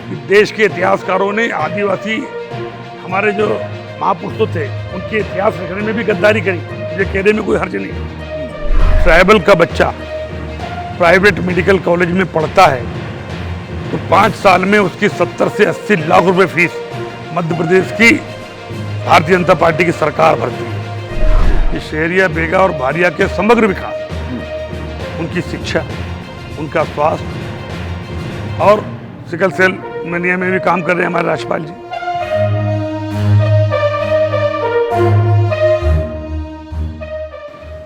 कि देश के इतिहासकारों ने आदिवासी हमारे जो महापुरुष थे उनके इतिहास लिखने में भी गद्दारी करी। ये कहने में कोई हर्ज नहीं। ट्राइबल का बच्चा प्राइवेट मेडिकल कॉलेज में पढ़ता है तो 5 साल में उसकी 70 से 80 लाख रुपए फीस मध्य प्रदेश की भारतीय जनता पार्टी की सरकार भरती है। ये शहरिया, बेगा और भारिया के समग्र विकास, उनकी शिक्षा, उनका स्वास्थ्य और सिकल सेल मनिया में भी काम कर रहे हैं हमारे राज्यपाल जी।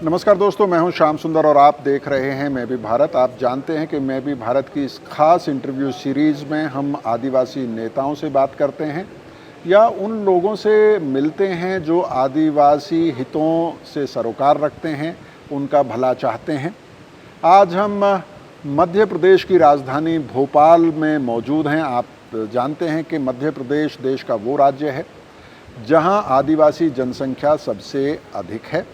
नमस्कार दोस्तों, मैं हूं श्याम सुंदर और आप देख रहे हैं मैं भी भारत। आप जानते हैं कि मैं भी भारत की इस खास इंटरव्यू सीरीज़ में हम आदिवासी नेताओं से बात करते हैं या उन लोगों से मिलते हैं जो आदिवासी हितों से सरोकार रखते हैं, उनका भला चाहते हैं। आज हम मध्य प्रदेश की राजधानी भोपाल में मौजूद हैं। आप जानते हैं कि मध्य प्रदेश देश का वो राज्य है जहां आदिवासी जनसंख्या सबसे अधिक है।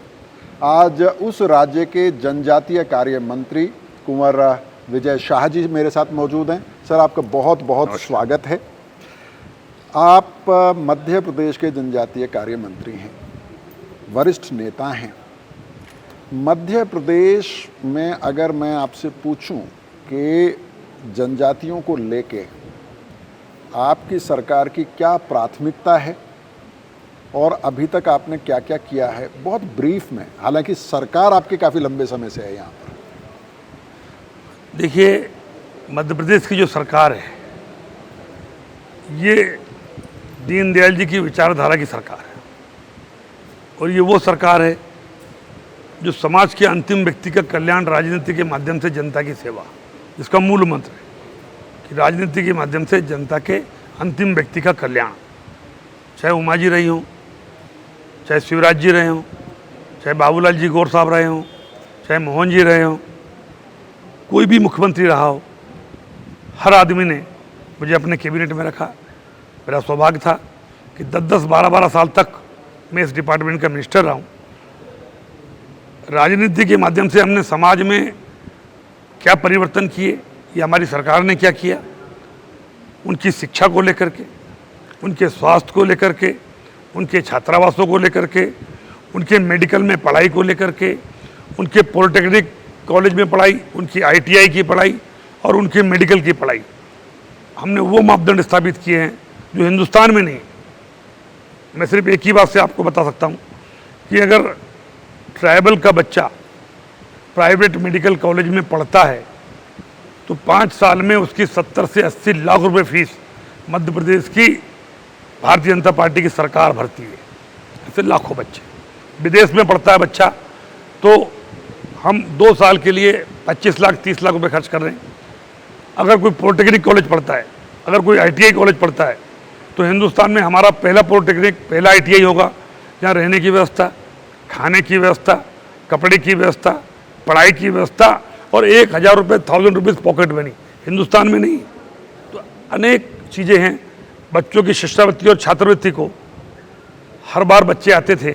आज उस राज्य के जनजातीय कार्य मंत्री कुंवर विजय शाह जी मेरे साथ मौजूद हैं। सर, आपका बहुत बहुत स्वागत है। आप मध्य प्रदेश के जनजातीय कार्य मंत्री हैं, वरिष्ठ नेता हैं। मध्य प्रदेश में अगर मैं आपसे पूछूं कि जनजातियों को लेके आपकी सरकार की क्या प्राथमिकता है और अभी तक आपने क्या क्या किया है, बहुत ब्रीफ में, हालांकि सरकार आपके काफ़ी लंबे समय से है यहाँ पर। देखिए, मध्य प्रदेश की जो सरकार है ये दीनदयाल जी की विचारधारा की सरकार है और ये वो सरकार है जो समाज के अंतिम व्यक्ति का कल्याण राजनीति के माध्यम से जनता की सेवा, इसका मूल मंत्र है कि राजनीति के माध्यम से जनता के अंतिम व्यक्ति का कल्याण, चाहे उमा जी रही हों, चाहे शिवराज जी रहे हों, चाहे बाबूलाल जी गौर साहब रहे हों, चाहे मोहन जी रहे हों, कोई भी मुख्यमंत्री रहा हो, हर आदमी ने मुझे अपने कैबिनेट में रखा। मेरा सौभाग्य था कि 10-10, 12-12 साल तक मैं इस डिपार्टमेंट का मिनिस्टर रहा हूँ। राजनीति के माध्यम से हमने समाज में क्या परिवर्तन किए, ये हमारी सरकार ने क्या किया, उनकी शिक्षा को लेकर के, उनके स्वास्थ्य को लेकर के, उनके छात्रावासों को लेकर के, उनके मेडिकल में पढ़ाई को लेकर के, उनके पॉलिटेक्निक कॉलेज में पढ़ाई, उनकी ITI की पढ़ाई और उनके मेडिकल की पढ़ाई, हमने वो मापदंड स्थापित किए हैं जो हिंदुस्तान में नहीं। मैं सिर्फ एक ही बात से आपको बता सकता हूँ कि अगर ट्राइबल का बच्चा प्राइवेट मेडिकल कॉलेज में पढ़ता है तो 5 साल में उसकी 70 से 80 लाख रुपए फीस मध्य प्रदेश की भारतीय जनता पार्टी की सरकार भरती है। ऐसे लाखों बच्चे, विदेश में पढ़ता है बच्चा तो हम 2 साल के लिए 25 लाख 30 लाख रुपए खर्च कर रहे हैं। अगर कोई पॉलिटेक्निक कॉलेज पढ़ता है, अगर कोई ITI कॉलेज पढ़ता है तो हिंदुस्तान में हमारा पहला पॉलिटेक्निक, पहला ITI होगा जहाँ रहने की व्यवस्था, खाने की व्यवस्था, कपड़े की व्यवस्था, पढ़ाई की व्यवस्था और 1000 रुपये, 1000 रुपीज़ पॉकेट मनी, हिंदुस्तान में नहीं। तो अनेक चीज़ें हैं। बच्चों की शिष्यवृत्ति और छात्रवृत्ति को हर बार बच्चे आते थे,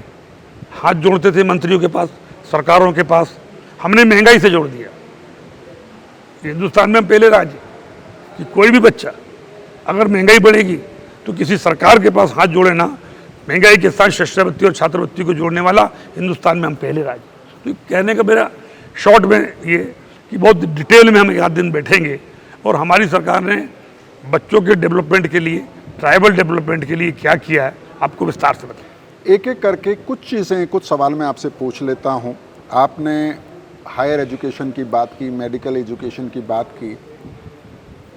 हाथ जोड़ते थे मंत्रियों के पास, सरकारों के पास, हमने महंगाई से जोड़ दिया। हिंदुस्तान में हम पहले राज्य कि कोई भी बच्चा अगर महंगाई बढ़ेगी तो किसी सरकार के पास हाथ जोड़े ना, महंगाई के साथ शिष्यवृत्ति और छात्रवृत्ति को जोड़ने वाला हिंदुस्तान में हम पहले राज्य। तो कहने का मेरा शॉर्ट में ये कि बहुत डिटेल में हम एक आध दिन बैठेंगे और हमारी सरकार ने बच्चों के डेवलपमेंट के लिए, ट्राइबल डेवलपमेंट के लिए क्या किया है, आपको विस्तार से बताएं। एक एक करके कुछ चीज़ें, कुछ सवाल मैं आपसे पूछ लेता हूँ। आपने हायर एजुकेशन की बात की, मेडिकल एजुकेशन की बात की।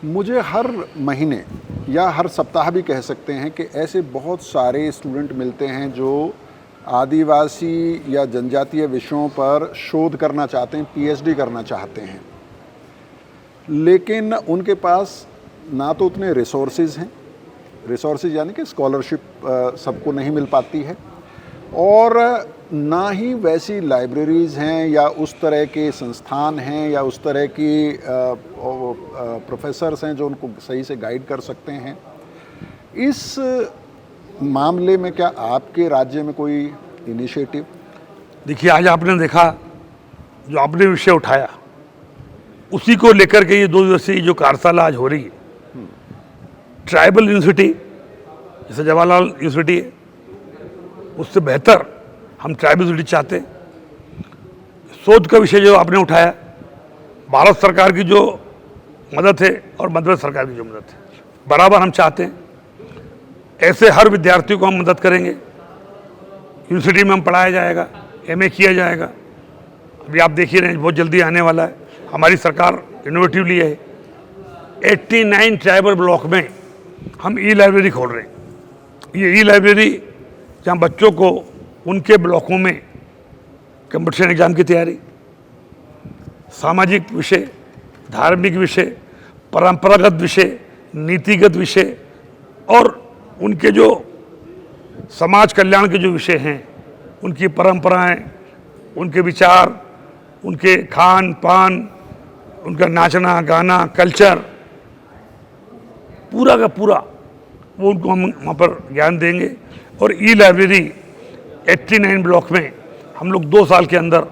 मुझे हर महीने या हर सप्ताह भी कह सकते हैं कि ऐसे बहुत सारे स्टूडेंट मिलते हैं जो आदिवासी या जनजातीय विषयों पर शोध करना चाहते हैं, PhD करना चाहते हैं, लेकिन उनके पास ना तो उतने रिसोर्सेज हैं, रिसोर्सेज यानी कि स्कॉलरशिप सबको नहीं मिल पाती है, और ना ही वैसी लाइब्रेरीज़ हैं या उस तरह के संस्थान हैं या उस तरह की प्रोफेसर्स हैं जो उनको सही से गाइड कर सकते हैं। इस मामले में क्या आपके राज्य में कोई इनिशिएटिव? देखिए, आज आपने देखा जो आपने विषय उठाया, उसी को लेकर के ये 2 दिवसीय जो कार्यशाला आज हो रही है, ट्राइबल यूनिवर्सिटी जैसे जवाहरलाल यूनिवर्सिटी है, उससे बेहतर हम ट्राइबल यूनिवर्सिटी चाहते हैं। शोध का विषय जो आपने उठाया, भारत सरकार की जो मदद है और मध्य प्रदेश सरकार की जो मदद है, बराबर हम चाहते हैं। ऐसे हर विद्यार्थी को हम मदद करेंगे। यूनिवर्सिटी में हम पढ़ाया जाएगा, एमए किया जाएगा। अभी आप देख ही रहे हैं, बहुत जल्दी आने वाला है। हमारी सरकार इनोवेटिवली है, 89 ट्राइबल ब्लॉक में हम ई लाइब्रेरी खोल रहे हैं। ये ई लाइब्रेरी जहाँ बच्चों को उनके ब्लॉकों में कंपटीशन एग्जाम की तैयारी, सामाजिक विषय, धार्मिक विषय, परंपरागत विषय, नीतिगत विषय और उनके जो समाज कल्याण के जो विषय हैं, उनकी परंपराएं, उनके विचार, उनके खान पान, उनका नाचना गाना, कल्चर, पूरा का पूरा वो उनको हम वहाँ पर ज्ञान देंगे। और ई लाइब्रेरी 89 ब्लॉक में हम लोग 2 साल के अंदर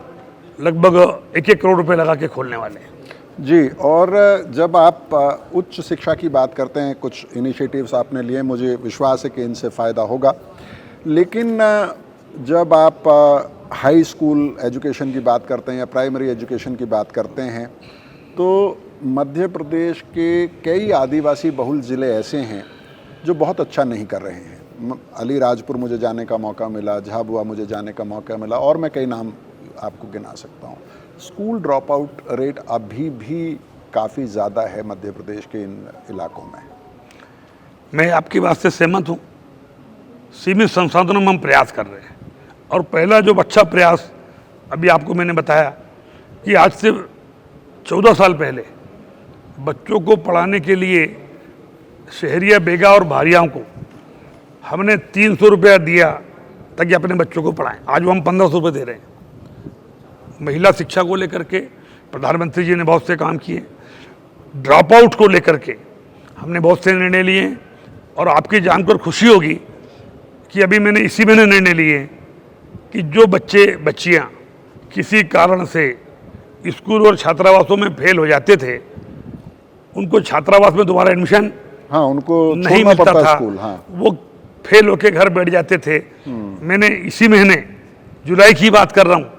लगभग 1-1 करोड़ रुपए लगा के खोलने वाले हैं। जी, और जब आप उच्च शिक्षा की बात करते हैं, कुछ इनिशिएटिव्स आपने लिए, मुझे विश्वास है कि इनसे फ़ायदा होगा। लेकिन जब आप हाई स्कूल एजुकेशन की बात करते हैं या प्राइमरी एजुकेशन की बात करते हैं, तो मध्य प्रदेश के कई आदिवासी बहुल ज़िले ऐसे हैं जो बहुत अच्छा नहीं कर रहे हैं। अलीराजपुर मुझे जाने का मौका मिला, झाबुआ मुझे जाने का मौका मिला, और मैं कई नाम आपको गिना सकता हूँ। स्कूल ड्रॉप आउट रेट अभी भी काफ़ी ज़्यादा है मध्य प्रदेश के इन इलाकों में। मैं आपकी बात से सहमत हूँ। सीमित संसाधनों में हम प्रयास कर रहे हैं, और पहला जो अच्छा प्रयास अभी आपको मैंने बताया कि आज से 14 साल पहले बच्चों को पढ़ाने के लिए शहरिया बेगा और भारियाओं को हमने 300 रुपया दिया ताकि अपने बच्चों को पढ़ाएं। आज वो हम 1500 रुपये दे रहे हैं। महिला शिक्षा को लेकर के प्रधानमंत्री जी ने बहुत से काम किए। ड्रॉप आउट को लेकर के हमने बहुत से निर्णय लिए हैं, और आपकी जानकर खुशी होगी कि अभी मैंने इसी महीने निर्णय लिए कि जो बच्चे बच्चियां किसी कारण से स्कूल और छात्रावासों में फेल हो जाते थे, उनको छात्रावास में दोबारा एडमिशन उनको नहीं मिलता था। स्कूल, वो फेल होके घर बैठ जाते थे। मैंने इसी महीने जुलाई की बात कर रहा हूँ,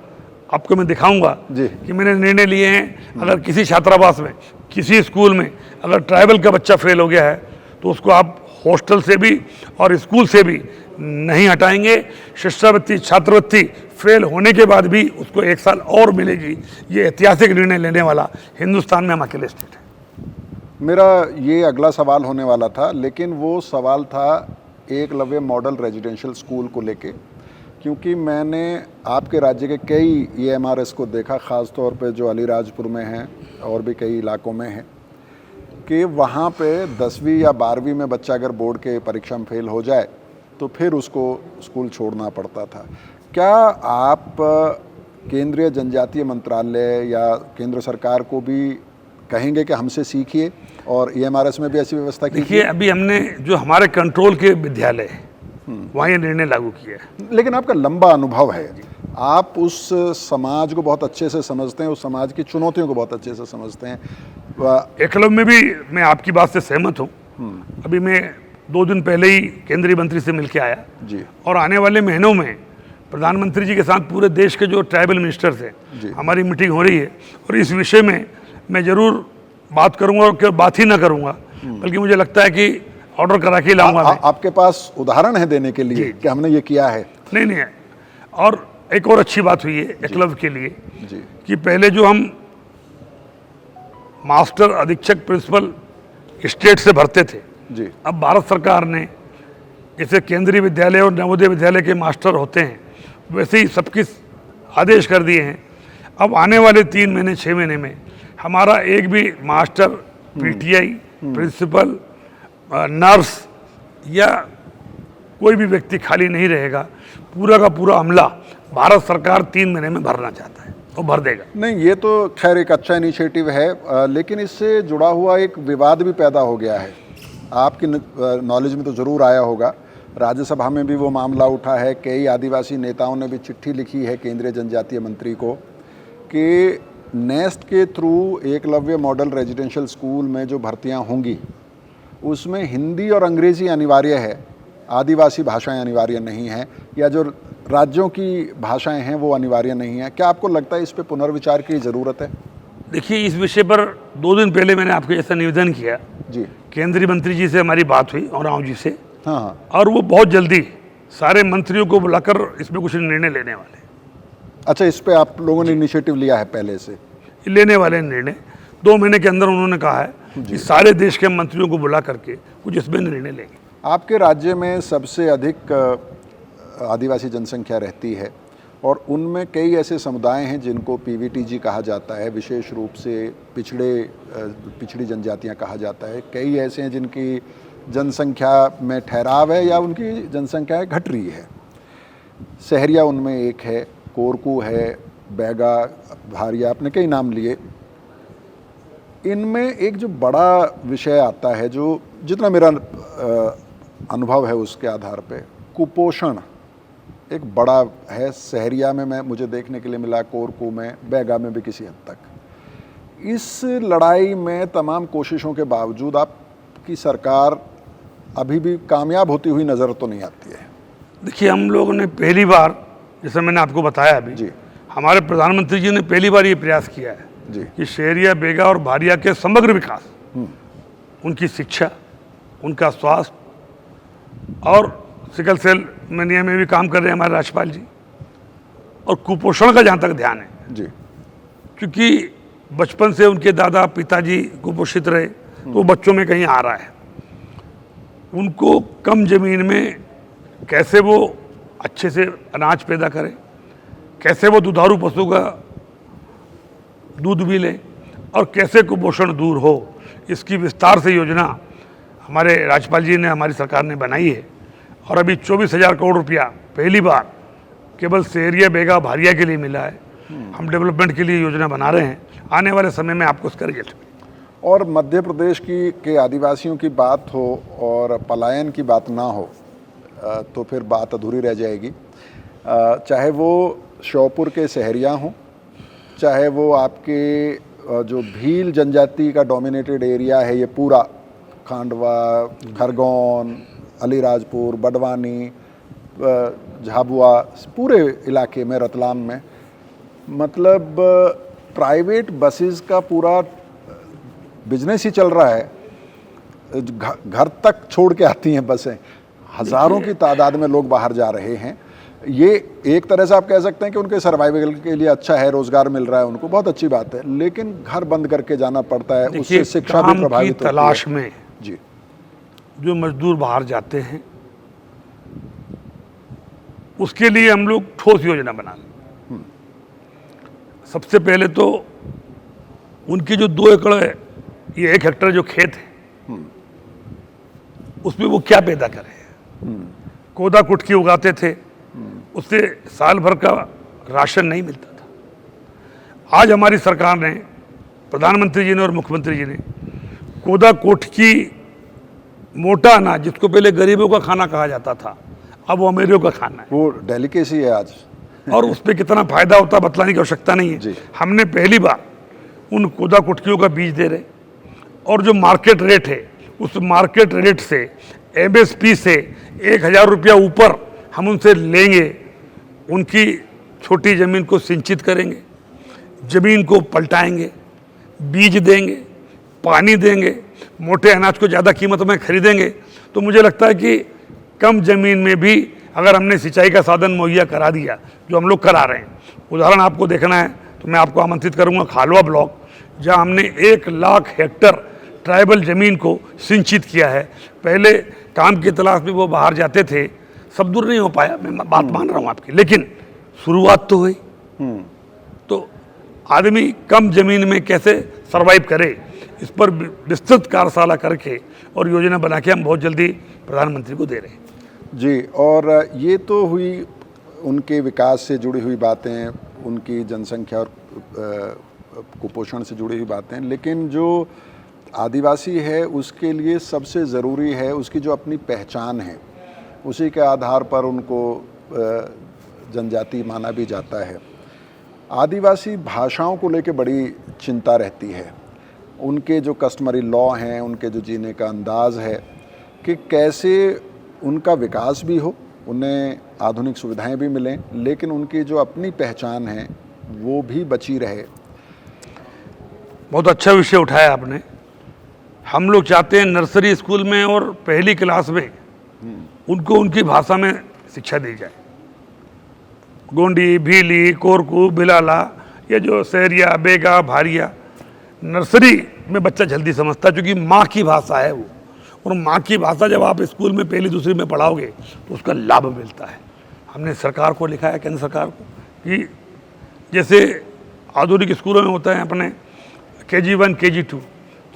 आपको मैं दिखाऊंगा कि मैंने निर्णय लिए हैं, अगर किसी छात्रावास में, किसी स्कूल में अगर ट्राइबल का बच्चा फेल हो गया है तो उसको आप हॉस्टल से भी और स्कूल से भी नहीं हटाएंगे। शिष्यवृत्ति, छात्रवृत्ति फेल होने के बाद भी उसको 1 साल और मिलेगी। ये ऐतिहासिक निर्णय लेने वाला हिंदुस्तान में हम अकेले स्टेट है। मेरा ये अगला सवाल होने वाला था, लेकिन वो सवाल था एकलव्य मॉडल रेजिडेंशियल स्कूल को लेके, क्योंकि मैंने आपके राज्य के कई EMRS को देखा, ख़ास तौर पे जो अलीराजपुर में हैं और भी कई इलाकों में हैं, कि वहाँ पे 10वीं या 12वीं में बच्चा अगर बोर्ड के परीक्षा में फेल हो जाए तो फिर उसको स्कूल छोड़ना पड़ता था। क्या आप केंद्रीय जनजातीय मंत्रालय या केंद्र सरकार को भी कहेंगे कि हमसे सीखिए और EMRS में भी ऐसी व्यवस्था कीजिए? देखिए, अभी हमने जो हमारे कंट्रोल के विद्यालय वहाँ ये निर्णय लागू किया है। लेकिन आपका लंबा अनुभव है, आप उस समाज को बहुत अच्छे से समझते हैं, उस समाज की चुनौतियों को बहुत अच्छे से समझते हैं। एकलव्य में भी मैं आपकी बात से सहमत हूँ। अभी मैं 2 दिन पहले ही केंद्रीय मंत्री से मिलकर आया जी, और आने वाले महीनों में प्रधानमंत्री जी के साथ पूरे देश के जो ट्राइबल मिनिस्टर्स हैं हमारी मीटिंग हो रही है, और इस विषय में मैं ज़रूर बात करूंगा, और बात ही ना करूंगा बल्कि मुझे लगता है कि ऑर्डर करा के लाऊंगा। आपके पास उदाहरण है देने के लिए कि हमने ये किया है? नहीं है। और एक और अच्छी बात हुई है एकलव्य के लिए जी, कि पहले जो हम मास्टर, अधीक्षक, प्रिंसिपल स्टेट से भरते थे जी, अब भारत सरकार ने जैसे केंद्रीय विद्यालय और नवोदय विद्यालय के मास्टर होते हैं वैसे ही सबके आदेश कर दिए हैं। अब आने वाले 3 महीने 6 महीने में हमारा एक भी मास्टर, PTI, प्रिंसिपल, नर्स या कोई भी व्यक्ति खाली नहीं रहेगा। पूरा का पूरा अमला भारत सरकार 3 महीने में भरना चाहता है, वो भर देगा। नहीं, ये तो खैर एक अच्छा इनिशिएटिव है, लेकिन इससे जुड़ा हुआ एक विवाद भी पैदा हो गया है। आपकी नॉलेज में तो ज़रूर आया होगा, राज्यसभा में भी वो मामला उठा है। कई आदिवासी नेताओं ने भी चिट्ठी लिखी है केंद्रीय जनजातीय मंत्री को कि नेस्ट के through Eklavya model residential school में जो भर्तियां होंगी उसमें हिंदी और अंग्रेज़ी अनिवार्य है, आदिवासी भाषाएं अनिवार्य नहीं हैं, या जो राज्यों की भाषाएं हैं वो अनिवार्य नहीं हैं। क्या आपको लगता है इस पे पुनर्विचार की ज़रूरत है? देखिए, इस विषय पर 2 दिन पहले मैंने आपको जैसा निवेदन किया, जी। केंद्रीय मंत्री जी से हमारी बात हुई और राव जी से, हाँ हाँ। और वो बहुत जल्दी सारे मंत्रियों को बुलाकर इसमें कुछ निर्णय लेने वाले अच्छा, इस पे आप लोगों ने इनिशिएटिव लिया है पहले से? लेने वाले निर्णय 2 महीने के अंदर उन्होंने कहा है कि सारे देश के मंत्रियों को बुला करके कुछ इसमें निर्णय लेंगे। आपके राज्य में सबसे अधिक आदिवासी जनसंख्या रहती है और उनमें कई ऐसे समुदाय हैं जिनको पीवीटीजी कहा जाता है, विशेष रूप से पिछड़ी जनजातियां कहा जाता है। कई ऐसे हैं जिनकी जनसंख्या में ठहराव है या उनकी जनसंख्या घट रही है। सहरिया उनमें एक है, कोरकू है, बैगा, भारिया, आपने कई नाम लिए। इनमें एक जो बड़ा विषय आता है, जो जितना मेरा अनुभव है उसके आधार पे, कुपोषण एक बड़ा है। सहरिया में मुझे देखने के लिए मिला, कोरकू में, बैगा में भी किसी हद तक। इस लड़ाई में तमाम कोशिशों के बावजूद आपकी सरकार अभी भी कामयाब होती हुई नज़र तो नहीं आती है। देखिए, हम लोगों ने पहली बार, जैसे मैंने आपको बताया अभी जी, हमारे प्रधानमंत्री जी ने पहली बार ये प्रयास किया है जी, कि सहरिया, बेगा और भारिया के समग्र विकास, उनकी शिक्षा, उनका स्वास्थ्य, और सिकल सेल मेनिया में भी काम कर रहे हैं हमारे राज्यपाल जी, और कुपोषण का जहाँ तक ध्यान है, जी, क्योंकि बचपन से उनके दादा पिताजी कुपोषित रहे, तो बच्चों में कहीं आ रहा है। उनको कम जमीन में कैसे वो अच्छे से अनाज पैदा करें, कैसे वो दुधारू पशु का दूध भी लें, और कैसे कुपोषण दूर हो, इसकी विस्तार से योजना हमारे राज्यपाल जी ने, हमारी सरकार ने बनाई है। और अभी 24,000 करोड़ रुपया पहली बार केवल सहरिया, बेगा, भारिया के लिए मिला है। हम डेवलपमेंट के लिए योजना बना रहे हैं, आने वाले समय में आपको उसका रिजल्ट। और मध्य प्रदेश के आदिवासियों की बात हो और पलायन की बात ना हो तो फिर बात अधूरी रह जाएगी। चाहे वो श्योपुर के सहरिया हों, चाहे वो आपके जो भील जनजाति का डोमिनेटेड एरिया है, ये पूरा खांडवा, खरगोन, अलीराजपुर, बडवानी, झाबुआ, पूरे इलाके में, रतलाम में, मतलब प्राइवेट बसेस का पूरा बिजनेस ही चल रहा है। घर तक छोड़ के आती हैं बसें, हज़ारों की तादाद में लोग बाहर जा रहे हैं। ये एक तरह से आप कह सकते हैं कि उनके सर्वाइवल के लिए अच्छा है, रोजगार मिल रहा है उनको, बहुत अच्छी बात है, लेकिन घर बंद करके जाना पड़ता है, उससे शिक्षा भी प्रभावित होती है। तलाश में जी, जो मजदूर बाहर जाते हैं, उसके लिए हम लोग ठोस योजना बना लें। सबसे पहले तो उनकी जो 2 एकड़ है, ये 1 हेक्टेयर जो खेत है, उसमें वो क्या पैदा करें। कोदा कुटकी उगाते थे, उससे साल भर का राशन नहीं मिलता था। आज हमारी सरकार ने, प्रधानमंत्री जी ने और मुख्यमंत्री जी ने, कोदा कुटकी मोटा अनाज, जिसको पहले गरीबों का खाना कहा जाता था, अब वो अमीरों का खाना है। वो डेलिकेसी है आज। और उस पर कितना फायदा होता है बतलाने की आवश्यकता नहीं है। हमने पहली बार उन कोदा कुटकियों का बीज दे रहे, और जो मार्केट रेट है, उस मार्केट रेट से, एमएसपी से 1,000 रुपया ऊपर हम उनसे लेंगे। उनकी छोटी ज़मीन को सिंचित करेंगे, ज़मीन को पलटाएंगे, बीज देंगे, पानी देंगे, मोटे अनाज को ज़्यादा कीमत में खरीदेंगे। तो मुझे लगता है कि कम ज़मीन में भी अगर हमने सिंचाई का साधन मुहैया करा दिया, जो हम लोग करा रहे हैं, उदाहरण आपको देखना है तो मैं आपको आमंत्रित करूंगा खालवा ब्लॉक, जहां हमने 1 लाख हेक्टर ट्राइबल ज़मीन को सिंचित किया है। पहले काम की तलाश में वो बाहर जाते थे, सब दूर नहीं हो पाया, मैं बात मान रहा हूँ आपकी, लेकिन शुरुआत तो हुई। तो आदमी कम ज़मीन में कैसे सर्वाइव करे, इस पर विस्तृत कार्यशाला करके और योजना बना के हम बहुत जल्दी प्रधानमंत्री को दे रहे हैं। जी, और ये तो हुई उनके विकास से जुड़ी हुई बातें, उनकी जनसंख्या और कुपोषण से जुड़ी हुई बातें, लेकिन जो आदिवासी है उसके लिए सबसे ज़रूरी है उसकी जो अपनी पहचान है, उसी के आधार पर उनको जनजाति माना भी जाता है। आदिवासी भाषाओं को लेकर बड़ी चिंता रहती है। उनके जो कस्टमरी लॉ हैं, उनके जो जीने का अंदाज़ है, कि कैसे उनका विकास भी हो, उन्हें आधुनिक सुविधाएं भी मिलें, लेकिन उनकी जो अपनी पहचान है वो भी बची रहे। बहुत अच्छा विषय उठाया आपने। हम लोग चाहते हैं नर्सरी स्कूल में और पहली क्लास में उनको उनकी भाषा में शिक्षा दी जाए। गोंडी, भीली, कोरकू, बिलाला, ये जो सहरिया, बेगा, भारिया, नर्सरी में बच्चा जल्दी समझता है क्योंकि माँ की भाषा है वो। और माँ की भाषा जब आप स्कूल में पहली दूसरी में पढ़ाओगे तो उसका लाभ मिलता है। हमने सरकार को लिखा है, केंद्र सरकार को, कि जैसे आधुनिक स्कूलों में होता है अपने KG1, KG2,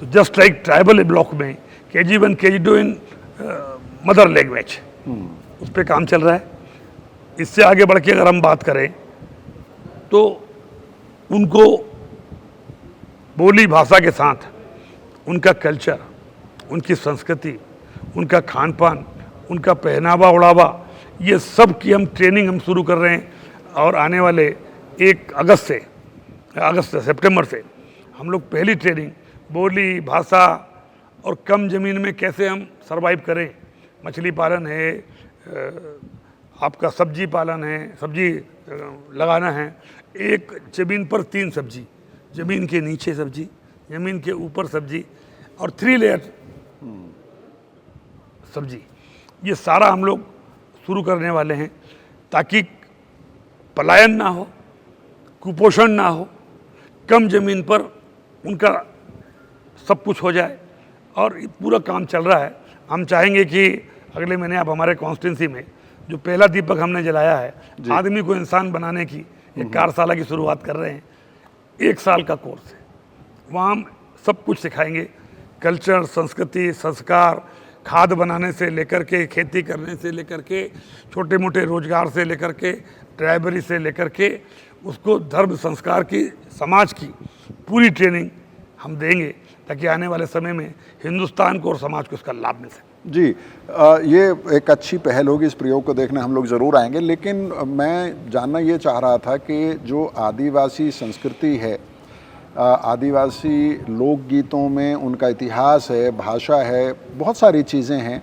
तो जस्ट लाइक ट्राइबल ब्लॉक में KG1, KG2 इन मदर लैंग्वेज, उस पर काम चल रहा है। इससे आगे बढ़ के अगर हम बात करें तो उनको बोली भाषा के साथ उनका कल्चर, उनकी संस्कृति, उनका खान पान, उनका पहनावा ओढ़ावा, ये सब की हम ट्रेनिंग हम शुरू कर रहे हैं। और आने वाले 1 अगस्त से सितंबर से हम लोग पहली ट्रेनिंग बोली, भाषा और कम ज़मीन में कैसे हम सरवाइव करें। मछली पालन है, आपका सब्जी पालन है, सब्जी लगाना है, एक ज़मीन पर 3 सब्जी, ज़मीन के नीचे सब्जी, ज़मीन के ऊपर सब्जी और 3 लेयर सब्जी, ये सारा हम लोग शुरू करने वाले हैं ताकि पलायन ना हो, कुपोषण ना हो, कम ज़मीन पर उनका सब कुछ हो जाए। और पूरा काम चल रहा है। हम चाहेंगे कि अगले महीने आप हमारे कॉन्स्टिट्यूंसी में जो पहला दीपक हमने जलाया है, आदमी को इंसान बनाने की एक कार्यशाला की शुरुआत कर रहे हैं। 1 साल का कोर्स है, वहाँ हम सब कुछ सिखाएंगे, कल्चर, संस्कृति, संस्कार, खाद बनाने से लेकर के, खेती करने से लेकर के, छोटे मोटे रोजगार से लेकर के, ड्राइवरी से लेकर के, उसको धर्म संस्कार की, समाज की पूरी ट्रेनिंग हम देंगे ताकि आने वाले समय में हिंदुस्तान को और समाज को इसका लाभ मिल सके। जी, ये एक अच्छी पहल होगी, इस प्रयोग को देखने हम लोग ज़रूर आएंगे। लेकिन मैं जानना ये चाह रहा था कि जो आदिवासी संस्कृति है, आदिवासी लोकगीतों में उनका इतिहास है, भाषा है, बहुत सारी चीज़ें हैं,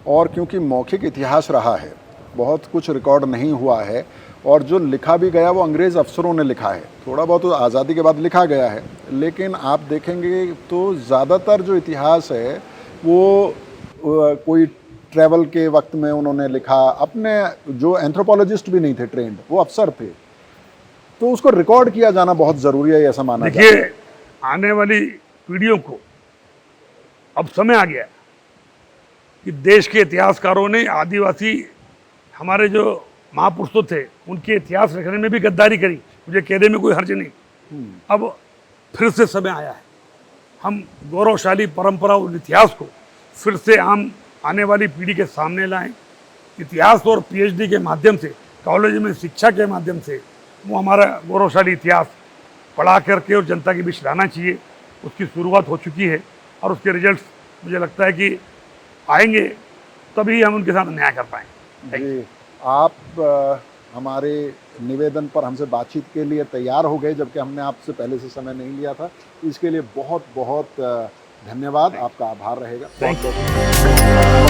और क्योंकि मौखिक इतिहास रहा है, बहुत कुछ रिकॉर्ड नहीं हुआ है, और जो लिखा भी गया वो अंग्रेज़ अफसरों ने लिखा है, थोड़ा बहुत तो आज़ादी के बाद लिखा गया है, लेकिन आप देखेंगे तो ज़्यादातर जो इतिहास है वो कोई ट्रैवल के वक्त में उन्होंने लिखा, अपने जो एंथ्रोपोलॉजिस्ट भी नहीं थे ट्रेंड, वो अफसर थे, तो उसको रिकॉर्ड किया जाना बहुत ज़रूरी है, ऐसा माना जाता है। देखिए, आने वाली पीढ़ियों को अब समय आ गया कि देश के इतिहासकारों ने आदिवासी हमारे जो महापुरुषों थे उनके इतिहास लिखने में भी गद्दारी करी, मुझे कहने में कोई हर्ज नहीं। अब फिर से समय आया है, हम गौरवशाली परंपरा और इतिहास को फिर से हम आने वाली पीढ़ी के सामने लाएं। इतिहास और PhD के माध्यम से, कॉलेज में शिक्षा के माध्यम से वो हमारा गौरवशाली इतिहास पढ़ा करके और जनता के बीच लाना चाहिए। उसकी शुरुआत हो चुकी है और उसके रिजल्ट्स मुझे लगता है कि आएंगे, तभी हम उनके साथ न्याय कर पाएंगे। जी, आप हमारे निवेदन पर हमसे बातचीत के लिए तैयार हो गए, जबकि हमने आपसे पहले से समय नहीं लिया था। इसके लिए बहुत बहुत धन्यवाद, आपका आभार रहेगा। Thank you.